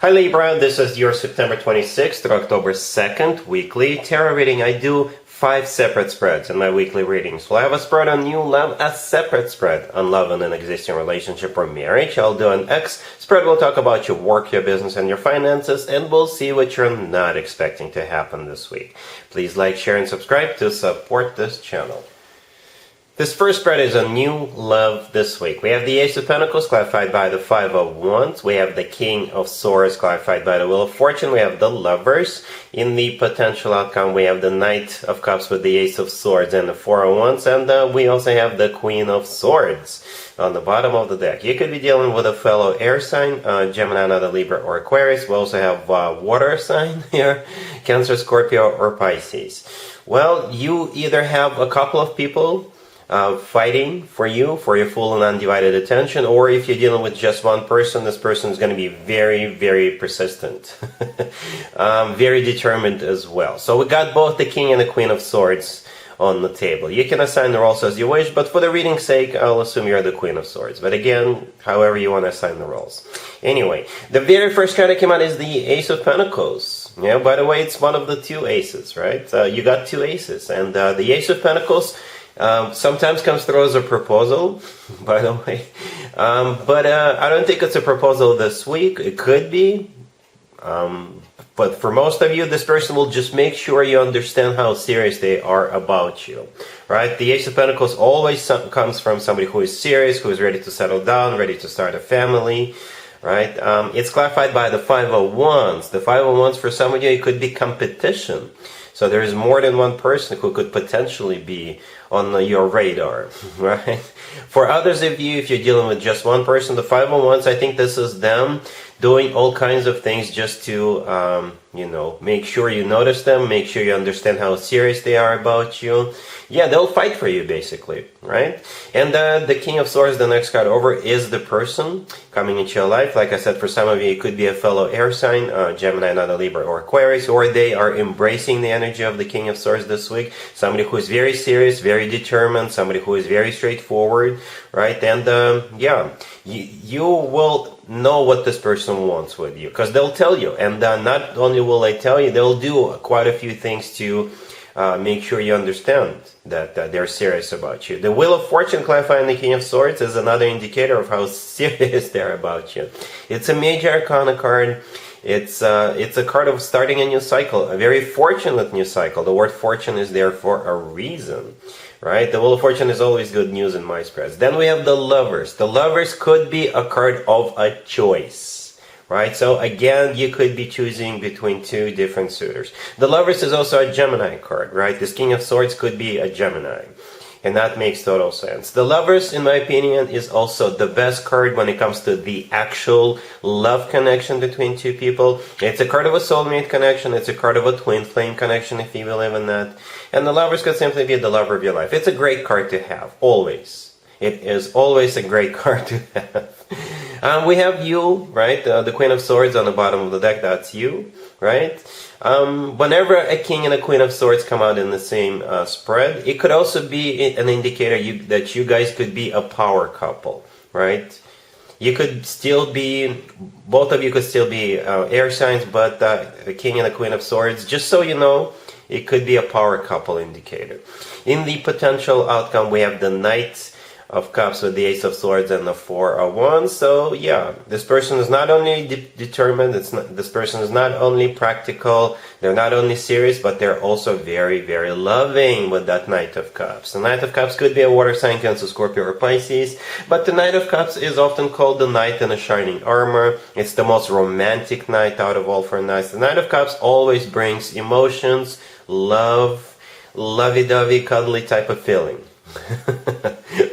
Hi Libra, this is your September 26th to October 2nd weekly tarot reading. I do 5 separate spreads in my weekly readings. We'll have a spread on new love, a separate spread on love in an existing relationship or marriage. I'll do an X spread. We'll talk about your work, your business, and your finances, and we'll see what you're not expecting to happen this week. Please like, share, and subscribe to support this channel. This first spread is a new love this week. We have the Ace of Pentacles clarified by the Five of Wands. We have the King of Swords clarified by the Wheel of Fortune. We have the Lovers. In the potential outcome, we have the Knight of Cups with the Ace of Swords and the Four of Wands. And we also have the Queen of Swords on the bottom of the deck. You could be dealing with a fellow air sign, Gemini, another Libra, or Aquarius. We also have water sign here, Cancer, Scorpio, or Pisces. Well, you either have a couple of people fighting for your full and undivided attention, or if you're dealing with just one person, this person is going to be very, very persistent, very determined as well. So we got both the King and the Queen of Swords on the table. You can assign the roles as you wish, but for the reading's sake, I'll assume you're the Queen of Swords. But again, however you want to assign the roles. Anyway, the very first card that came out is the Ace of Pentacles. Yeah, by the way, it's one of the two aces, right? You got two aces, and the Ace of Pentacles sometimes comes through as a proposal, by the way, but I don't think it's a proposal this week. It could be, but for most of you, this person will just make sure you understand how serious they are about you, right? The Ace of Pentacles always comes from somebody who is serious, who is ready to settle down, ready to start a family, right? It's clarified by the Five of Wands. The Five of Wands, for some of you, it could be competition. So there is more than one person who could potentially be on your radar, right? For others of you, if you're dealing with just one person, the Five of Wands, I think this is them doing all kinds of things just to, make sure you notice them, make sure you understand how serious they are about you. Yeah, they'll fight for you, basically, right? And the King of Swords, the next card over, is the person coming into your life. Like I said, for some of you, it could be a fellow air sign, Gemini, another Libra, or Aquarius, or they are embracing the energy of the King of Swords this week. Somebody who is very serious, very determined, somebody who is very straightforward, right? And you will know what this person wants with you, because they'll tell you. And not only will they tell you, they'll do quite a few things to make sure you understand that they're serious about you. The Wheel of Fortune clarifying the King of Swords is another indicator of how serious they're about you. It's a major arcana card. It's a card of starting a new cycle, a very fortunate new cycle. The word fortune is there for a reason, right? The Wheel of Fortune is always good news in my spreads. Then we have the Lovers. The Lovers could be a card of a choice, right? So again, you could be choosing between two different suitors. The Lovers is also a Gemini card, right? This King of Swords could be a Gemini. And that makes total sense. The Lovers, in my opinion, is also the best card when it comes to the actual love connection between two people. It's a card of a soulmate connection. It's a card of a twin flame connection, if you believe in that. And the Lovers could simply be the lover of your life. It's a great card to have, always. It is always a great card to have. We have you, right? The Queen of Swords on the bottom of the deck, that's you, right? Whenever a King and a Queen of Swords come out in the same spread, it could also be an indicator that you guys could be a power couple, right? You could still be, both of you could still be air signs, but the King and the Queen of Swords, just so you know, it could be a power couple indicator. In the potential outcome, we have the Knight of Cups with the Ace of Swords and the Four of Wands. So yeah, this person is not only determined, this person is not only practical, they're not only serious, but they're also very, very loving with that Knight of Cups. The Knight of Cups could be a water sign, Cancer, Scorpio, or Pisces, but the Knight of Cups is often called the Knight in a shining armor. It's the most romantic knight out of all 4 knights. The Knight of Cups always brings emotions, love, lovey-dovey, cuddly type of feeling.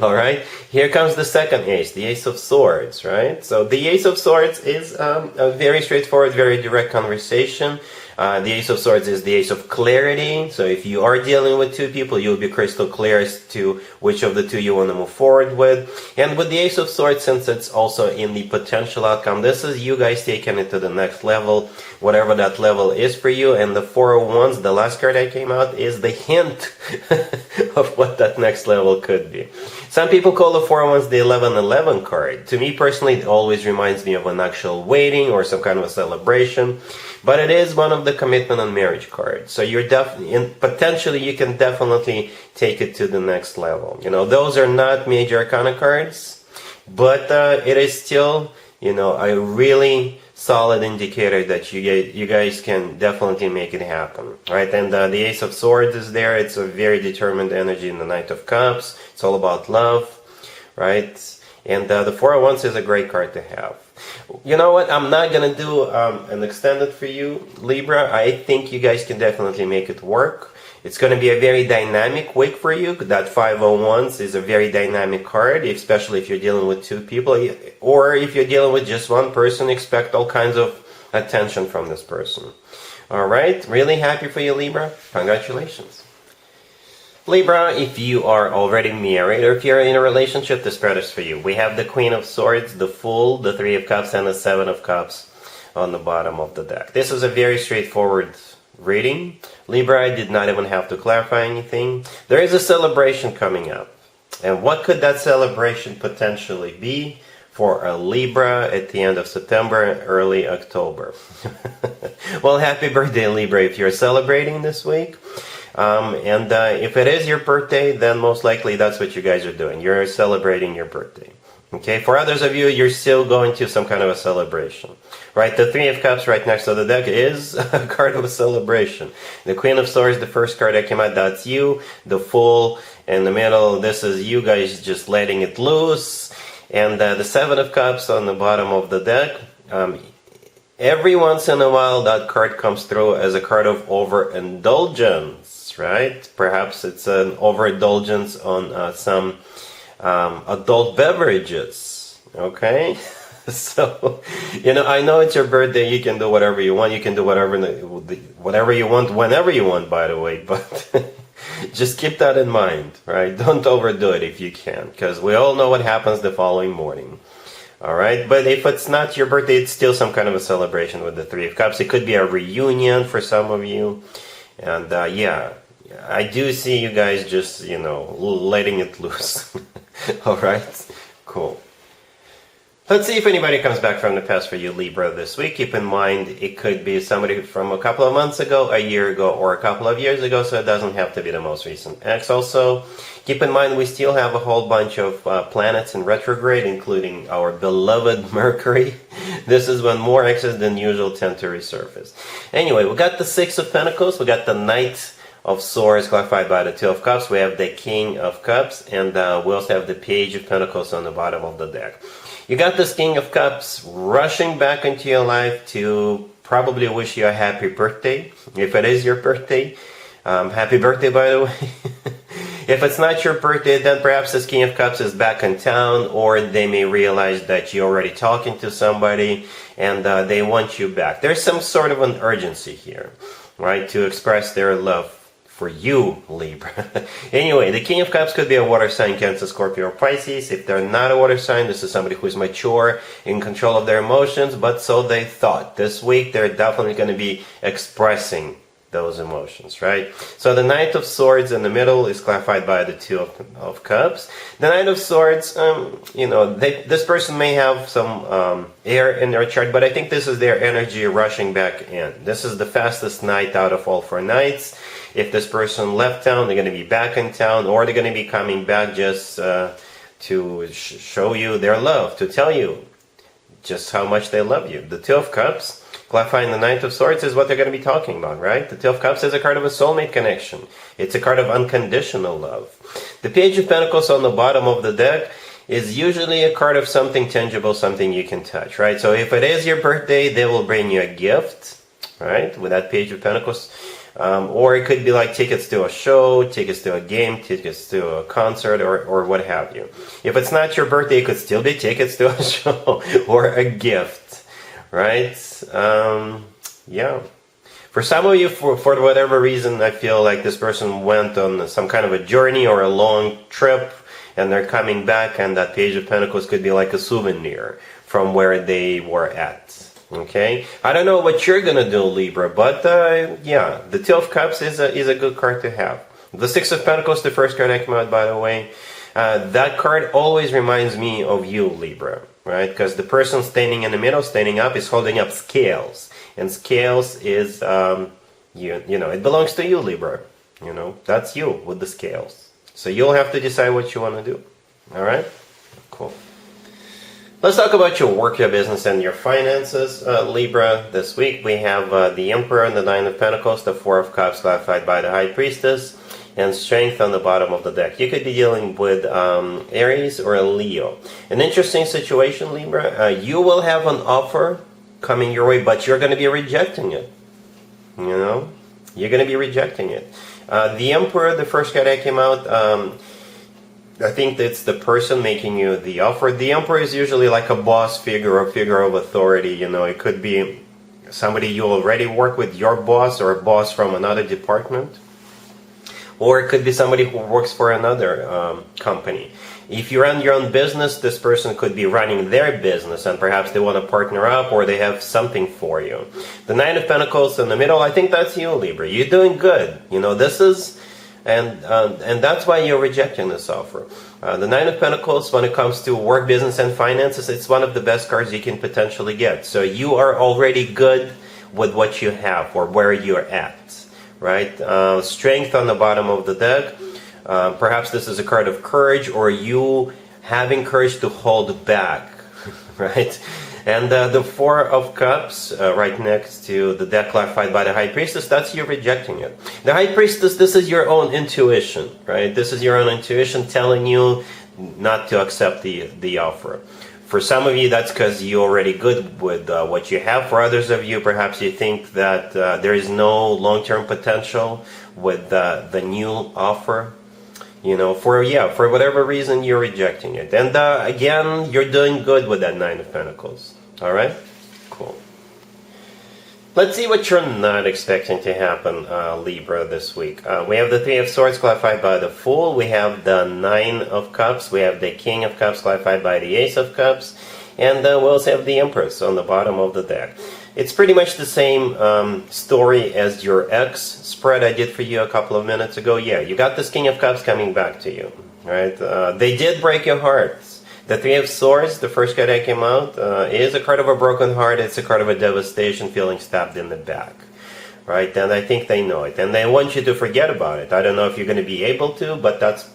Alright, here comes the second ace, the Ace of Swords, right? So the Ace of Swords is a very straightforward, very direct conversation. The Ace of Swords is the Ace of Clarity. So if you are dealing with two people, you'll be crystal clear as to which of the two you want to move forward with. And with the Ace of Swords, since it's also in the potential outcome, this is you guys taking it to the next level, whatever that level is for you. And the Four of Wands, the last card that came out, is the hint of what that next level could be. Some people call the the Four of Wands, the 1111 card. To me personally, it always reminds me of an actual wedding or some kind of a celebration. But it is one of the commitment and marriage cards. So you're potentially you can definitely take it to the next level. You know, those are not major arcana cards, but it is still, you know, a really solid indicator that you guys can definitely make it happen, right? And the Ace of Swords is there. It's a very determined energy in the Knight of Cups. It's all about love, right? And the Four of Wands is a great card to have. You know what? I'm not gonna do an extended for you, Libra. I think you guys can definitely make it work. It's going to be a very dynamic week for you. That 5 of Wands is a very dynamic card, especially if you're dealing with two people. Or if you're dealing with just one person, expect all kinds of attention from this person. Alright, really happy for you, Libra. Congratulations. Libra, if you are already married or if you're in a relationship, the spread is for you. We have the Queen of Swords, the Fool, the Three of Cups, and the Seven of Cups on the bottom of the deck. This is a very straightforward reading. Libra, I did not even have to clarify anything. There is a celebration coming up. And what could that celebration potentially be for a Libra at the end of September, early October? Well, happy birthday, Libra, if you're celebrating this week. If it is your birthday, then most likely that's what you guys are doing. You're celebrating your birthday. Okay, for others of you, you're still going to some kind of a celebration, right? The Three of Cups right next to the deck is a card of a celebration. The Queen of Swords, the first card that came out, that's you. The Fool in the middle, this is you guys just letting it loose. And the Seven of Cups on the bottom of the deck. Every once in a while, that card comes through as a card of overindulgence, right? Perhaps it's an overindulgence on some adult beverages, okay? So, you know, I know it's your birthday, you can do whatever you want, you can do whatever you want, whenever you want, by the way, but just keep that in mind, right? Don't overdo it if you can, because we all know what happens the following morning, all right? But if it's not your birthday, it's still some kind of a celebration with the Three of Cups. It could be a reunion for some of you, and yeah, I do see you guys just, you know, letting it loose. Alright, cool. Let's see if anybody comes back from the past for you, Libra, this week. Keep in mind, it could be somebody from a couple of months ago, a year ago, or a couple of years ago, so it doesn't have to be the most recent ex. Also, keep in mind, we still have a whole bunch of planets in retrograde, including our beloved Mercury. This is when more exes than usual tend to resurface. Anyway, we got the Six of Pentacles, we got the Knight of Swords clarified by the Two of Cups. We have the King of Cups, and we also have the Page of Pentacles on the bottom of the deck. You got this King of Cups rushing back into your life to probably wish you a happy birthday, if it is your birthday. Happy birthday, by the way. If it's not your birthday, then perhaps this King of Cups is back in town, or they may realize that you're already talking to somebody and they want you back. There's some sort of an urgency here, right, to express their love for you, Libra. Anyway, the King of Cups could be a water sign, Cancer, Scorpio, or Pisces. If they're not a water sign, this is somebody who's mature, in control of their emotions, but so they thought. This week, they're definitely going to be expressing those emotions, right? So the Knight of Swords in the middle is clarified by the Two of Cups. The Knight of Swords, you know, this person may have some air in their chart, but I think this is their energy rushing back in. This is the fastest night out of all 4 nights. If this person left town, they're going to be back in town, or they're going to be coming back just to show you their love, to tell you just how much they love you. The Two of Cups, clarifying the Knight of Swords, is what they're going to be talking about, right? The Two of Cups is a card of a soulmate connection. It's a card of unconditional love. The Page of Pentacles on the bottom of the deck is usually a card of something tangible, something you can touch, right? So if it is your birthday, they will bring you a gift, right, with that Page of Pentacles. Or it could be like tickets to a show, tickets to a game, tickets to a concert, or what have you. If it's not your birthday, it could still be tickets to a show or a gift, right? Yeah. For some of you, for whatever reason, I feel like this person went on some kind of a journey or a long trip, and they're coming back, and that Page of Pentacles could be like a souvenir from where they were at. Okay, I don't know what you're gonna do, Libra, but yeah, the Two of Cups is a good card to have. The Six of Pentacles, the first card that came out, by the way, That card always reminds me of you, Libra, right? Because the person standing in the middle, standing up, is holding up scales. And scales is, it belongs to you, Libra. That's you with the scales. So you'll have to decide what you want to do. All right? Cool. Let's talk about your work, your business, and your finances, Libra. This week we have the Emperor and the Nine of Pentacles, the Four of Cups clarified by the High Priestess, and Strength on the bottom of the deck. You could be dealing with Aries or a Leo. An interesting situation, Libra. You will have an offer coming your way, but you're going to be rejecting it. You're going to be rejecting it. The Emperor, the first card that came out, I think that's the person making you the offer. The Emperor is usually like a boss figure or figure of authority. It could be somebody you already work with, your boss, or a boss from another department. Or it could be somebody who works for another company. If you run your own business, this person could be running their business and perhaps they want to partner up or they have something for you. The Nine of Pentacles in the middle, I think that's you, Libra. You're doing good. This is, and that's why you're rejecting this offer. The Nine of Pentacles, when it comes to work, business, and finances, it's one of the best cards you can potentially get. So you are already good with what you have or where you're at. Right? Strength on the bottom of the deck. Perhaps this is a card of courage, or you having courage to hold back, right? And the Four of Cups right next to the deck clarified by the High Priestess, that's you rejecting it. The High Priestess, this is your own intuition, right? This is your own intuition telling you not to accept the offer. For some of you, that's because you're already good with what you have. For others of you, perhaps you think that there is no long-term potential with the new offer. For whatever reason, you're rejecting it. And again, you're doing good with that Nine of Pentacles. All right? Cool. Let's see what you're not expecting to happen, Libra, this week. We have the Three of Swords clarified by the Fool. We have the Nine of Cups. We have the King of Cups clarified by the Ace of Cups. And we also have the Empress on the bottom of the deck. It's pretty much the same story as your X spread I did for you a couple of minutes ago. Yeah, you got this King of Cups coming back to you, right? They did break your heart. The Three of Swords, the first card that came out, is a card of a broken heart. It's a card of a devastation, feeling stabbed in the back, right? And I think they know it. And they want you to forget about it. I don't know if you're going to be able to, but that's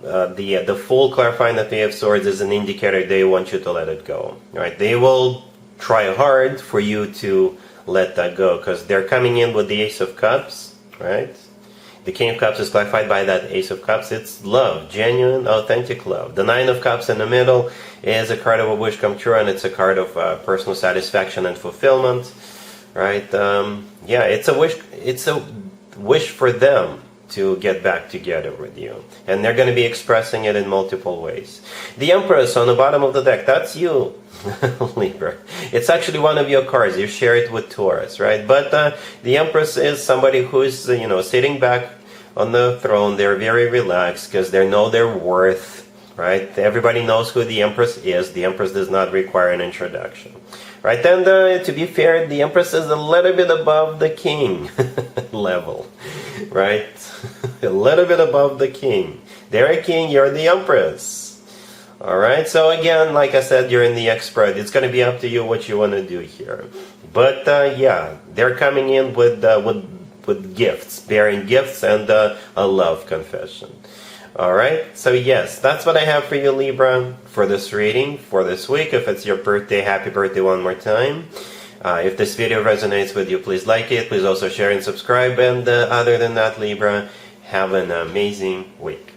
the Fool clarifying the Three of Swords is an indicator they want you to let it go, right? They will try hard for you to let that go because they're coming in with the Ace of Cups, right? The King of Cups is clarified by that Ace of Cups. It's love, genuine, authentic love. The Nine of Cups in the middle is a card of a wish come true, and it's a card of personal satisfaction and fulfillment, right? It's a wish. It's a wish for them to get back together with you, and they're going to be expressing it in multiple ways. The Empress on the bottom of the deck, that's you, Libra. It's actually one of your cards. You share it with Taurus, right? But the Empress is somebody who's sitting back on the throne. They're very relaxed because they know their worth, right? Everybody knows who the Empress is. The Empress does not require an introduction, right? And to be fair, the Empress is a little bit above the King level, right? A little bit above the King. They're a king, you're the Empress. Alright, so again, like I said, you're in the X spread. It's going to be up to you what you want to do here. But they're coming in with gifts, bearing gifts and a love confession. Alright, so yes, that's what I have for you, Libra, for this reading, for this week. If it's your birthday, happy birthday one more time. If this video resonates with you, please like it. Please also share and subscribe. And other than that, Libra, have an amazing week.